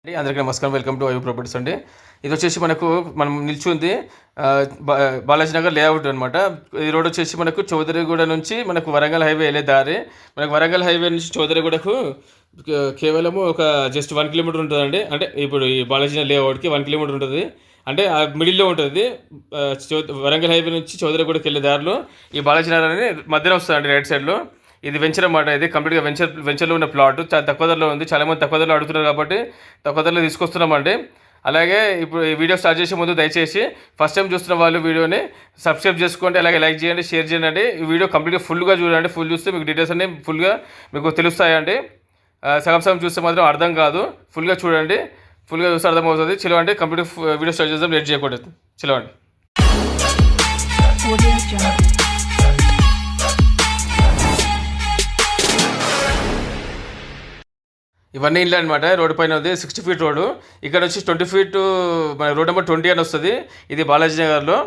అందరికీ నమస్కారం. Welcome to IU properties అండి. ఇది వచ్చేసి మనం నిల్చుంది బాలాజీ నగర్ లేఅవుట్ అనమాట. ఈ రోడ్ వచ్చేసి మనకు చౌదరిగూడ నుంచి మనకు వరంగల్ హైవే వెళ్ళే దారి. మనకు వరంగల్ హైవే నుంచి చౌదరిగూడకు కేవలము ఒక జస్ట్ 1 కిలోమీటర్ ఉంటుందండి. అంటే ఇప్పుడు ఈ బాలాజీ నగర్ లేఅవుట్కి 1 కిలోమీటర్ ఉంటుంది. అంటే ఆ మిడిల్లో ఉంటుంది. వరంగల్ హైవే నుంచి చౌదరిగూడకి వెళ్ళే దారిలో ఈ బాలాజీ నగర్ అని మధ్యన వస్తుందండి, రైట్ సైడ్లో. ఇది వెంచర్ అన్నమాట. ఇది కంప్లీట్గా వెంచర్లో ఉన్న ప్లాట్ చాలా తక్కువ ధరలో ఉంది. చాలామంది తక్కువ ధరలో అడుగుతున్నారు కాబట్టి తక్కువ ధరలో తీసుకొస్తున్నామండి. అలాగే ఇప్పుడు ఈ వీడియో స్టార్ట్ చేసే ముందు దయచేసి ఫస్ట్ టైం చూస్తున్న వాళ్ళు వీడియోని సబ్స్క్రైబ్ చేసుకోండి, అలాగే లైక్ చేయండి, షేర్ చేయండి. ఈ వీడియో కంప్లీట్గా ఫుల్గా చూడండి. ఫుల్ చూస్తే మీకు డీటెయిల్స్ అన్నీ ఫుల్గా మీకు తెలుస్తాయండి. సగం సగం చూస్తే మాత్రం అర్థం కాదు. ఫుల్గా చూడండి, ఫుల్గా చూస్తే అర్థమవుతుంది. చిలవండి, కంప్లీట్ వీడియో స్టార్ట్ చేద్దాం. లేట్ చేయకూడదు, చిలవండి. ఇవన్నీ ఇల్లు అనమాట. రోడ్డు పైన ఉంది 60 ఫీట్ రోడ్డు. ఇక్కడ వచ్చి 20 ఫీట్ మన రోడ్ నెంబర్ 20 అని వస్తుంది. ఇది బాలాజీ నగర్లో.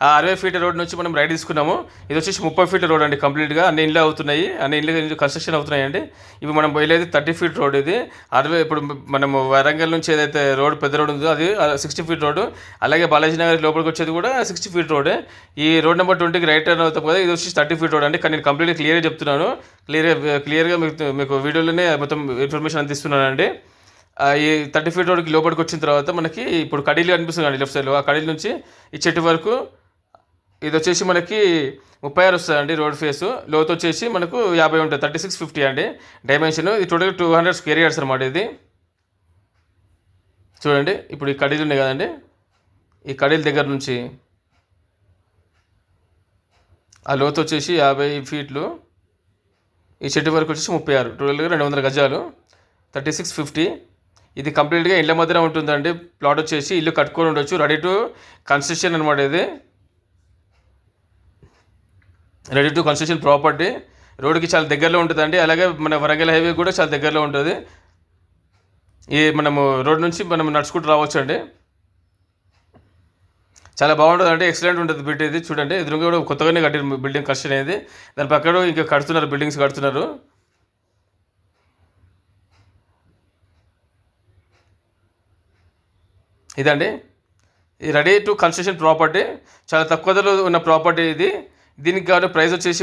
ఆ 60 ఫీట్ రోడ్ నుంచి మనం రైడ్ తీసుకున్నాము. ఇది వచ్చేసి 30 ఫీట్ రోడ్ అండి. కంప్లీట్గా అన్ని ఇళ్ళు అవుతున్నాయి, అన్ని ఇళ్ళు కన్స్ట్రక్షన్ అవుతున్నాయి అండి. ఇప్పుడు మనం పోయలేదు 30 ఫీట్ రోడ్. ఇది 60 ఇప్పుడు మనము వరంగల్ నుంచి ఏదైతే రోడ్ పెద్ద రోడ్ ఉందో అది 60 ఫీట్ రోడ్డు. అలాగే బాలాజీ నగర్ లోపలికి వచ్చేది కూడా 60 ఫీట్ రోడ్. ఈ రోడ్ నెంబర్ 20కి రైట్ టర్న్ అవుతాం కదా, ఇది వచ్చి 30 ఫీట్ రోడ్ అండి. కానీ నేను కంప్లీట్గా క్లియర్గా చెప్తున్నాను. క్లియర్గా మీకు వీడియోలోనే మొత్తం ఇన్ఫర్మేషన్ అందిస్తున్నానండి. ఈ 30 ఫీట్ రోడ్కి లోపలికి వచ్చిన తర్వాత మనకి ఇప్పుడు కడీలు కనిపిస్తుంది అండి లెఫ్ట్ సైడ్లో. ఆ కడీల నుంచి ఈ చెట్టు వరకు ఇది వచ్చేసి మనకి 36 వస్తుందండి రోడ్ ఫేసు. లోతు వచ్చేసి మనకు 50 ఉంటుంది, 36-50 అండి డైమెన్షన్. ఇది టోటల్ 200 స్క్వేర్ యార్డ్స్ అనమాట. ఇది చూడండి. ఇప్పుడు ఈ కడీలు ఉన్నాయి కదండి, ఈ కడీల దగ్గర నుంచి ఆ లోతు వచ్చేసి 50 ఫీట్లు. ఈ చెట్టు వరకు వచ్చేసి 36, టోటల్గా 200 గజాలు, 36-50. ఇది కంప్లీట్గా ఇళ్ళ మధ్యన ఉంటుందండి. ప్లాట్ వచ్చేసి ఇల్లు కట్టుకొని ఉండొచ్చు, రెడీ టు కన్స్ట్రక్షన్ అనమాట. ఇది రెడీ టు కన్స్ట్రక్షన్ ప్రాపర్టీ. రోడ్డుకి చాలా దగ్గరలో ఉంటుందండి. అలాగే మన వరంగల్ హైవే కూడా చాలా దగ్గరలో ఉంటుంది. ఈ మనము రోడ్ నుంచి మనం నడుచుకుంటూ రావచ్చు అండి. చాలా బాగుంటుంది అండి, ఎక్సలెంట్ ఉంటుంది బిల్డ్. ఇది చూడండి, ఎదురుగా కూడా కొత్తగానే కట్టిన బిల్డింగ్ కన్స్ట్రక్షన్ అయింది. దాని పక్కన ఇంకా కడుతున్నారు, బిల్డింగ్స్ కడుతున్నారు. ఇదండి, ఇది రెడీ టు కన్స్ట్రక్షన్ ప్రాపర్టీ. చాలా తక్కువ ధరలో ఉన్న ప్రాపర్టీ ఇది. దీనికి కాదు ప్రైస్ వచ్చేసి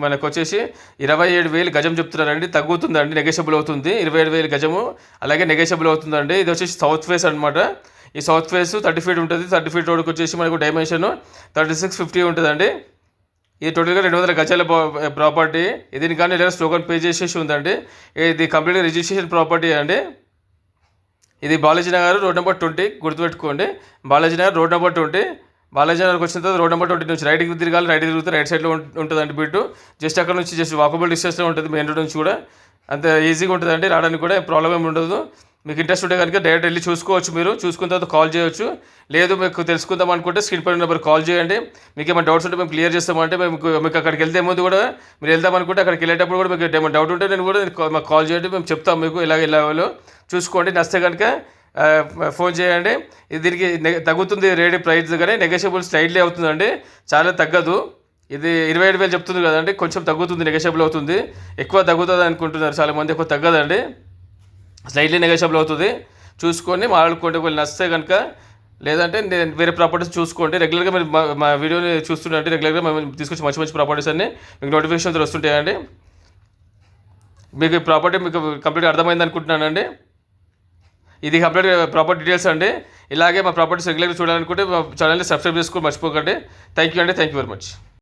మనకు వచ్చేసి 27,000 గజం చెప్తున్నారండి. తగ్గుతుందండి, నెగోషియబుల్ అవుతుంది. 27,000 గజము అలాగే నెగోషియబుల్ అవుతుందండి. ఇది వచ్చేసి సౌత్ ఫేస్ అనమాట. ఈ సౌత్ ఫేస్ 30 ఫీట్ ఉంటుంది. 30 ఫీట్ రోడ్కి వచ్చేసి మనకు డైమెన్షన్ 36-50 ఉంటుందండి. ఇది టోటల్గా 200 గజాల ప్రాపర్టీ. దీనికి కానీ లేదా టోకెన్ పే చేసేసి ఉందండి. ఇది కంప్లీట్గా రిజిస్ట్రేషన్ ప్రాపర్టీ అండి. ఇది బాలాజీ నగర్ రోడ్ నెంబర్ 20 గుర్తుపెట్టుకోండి. Balaji Nagar road number 20. బాలాజీ నగర్కి వచ్చిన తర్వాత రోడ్ నెంబర్ 20 నుంచి రైట్కి తిరగాలి. రైట్ తిరిగితే రైట్ సైడ్లో ఉంటుందండి బిట్టు. జస్ట్ అక్కడ నుంచి జస్ట్ వాకబుల్ డిస్టెన్స్లో ఉంటుంది, మెయిన్ రోడ్ నుంచి కూడా. అంత ఈజీగా ఉంటుందండి, రావడానికి కూడా ప్రాబ్లం ఏమి ఉండదు. మీకు ఇంట్రెస్ట్ ఉంటే కనుక డైరెక్ట్ వెళ్ళి చూసుకోవచ్చు. మీరు చూసుకున్న తర్వాత కాల్ చేయవచ్చు. లేదు మీకు తెలుసుకుందాం అనుకుంటే స్క్రీన్ పైన నెంబర్ కాల్ చేయండి. మీకు ఏమైనా డౌట్స్ ఉంటే మేము క్లియర్ చేస్తామంటే మీకు అక్కడికి వెళ్తే ముందు కూడా మీరు వెళ్దాం అనుకుంటే అక్కడికి వెళ్ళేటప్పుడు కూడా మీకు ఏమైనా డౌట్ ఉంటే నేను కూడా మాకు కాల్ చేయండి, మేము చెప్తాం మీకు ఎలా వెళ్ళాలో. చూసుకోండి, నచ్చితే కనుక ఫోన్ చేయండి. దీనికి తగ్గుతుంది రేట్ ప్రైస్, కానీ నెగోషియబుల్ స్లైడ్లీ అవుతుందండి, చాలా తగ్గదు. ఇది 27,000 చెప్తుంది కదండి, కొంచెం తగ్గుతుంది, నెగోషియబుల్ అవుతుంది. ఎక్కువ తగ్గుతుంది అనుకుంటున్నారు చాలామంది, ఎక్కువ తగ్గదండి, స్లైడ్లీ నెగోషియబుల్ అవుతుంది. చూసుకొని మాట్లాడుకోండి. ఒకవేళ నచ్చితే కనుక, లేదంటే నేను వేరే ప్రాపర్టీస్ చూసుకోండి. రెగ్యులర్గా మీరు మా వీడియోని చూస్తుంటే రెగ్యులర్గా మేము తీసుకొచ్చి మంచి మంచి ప్రాపర్టీస్ అన్ని మీకు నోటిఫికేషన్స్ వస్తుంటాయండి. మీకు ఈ ప్రాపర్టీ మీకు కంప్లీట్గా అర్థమైంది అనుకుంటున్నానండి. ఇది కంప్లీట్ ప్రాపర్టీ డీటెయిల్స్ అండి. ఇలాగే మా ప్రాపర్టీస్ రెగ్యులర్గా చూడాలనుకుంటే మా ఛానల్ని సబ్స్క్రైబ్ చేసుకొని మర్చిపోకండి. థ్యాంక్ యూ అండి, థ్యాంక్ యూ వెరీ మచ్.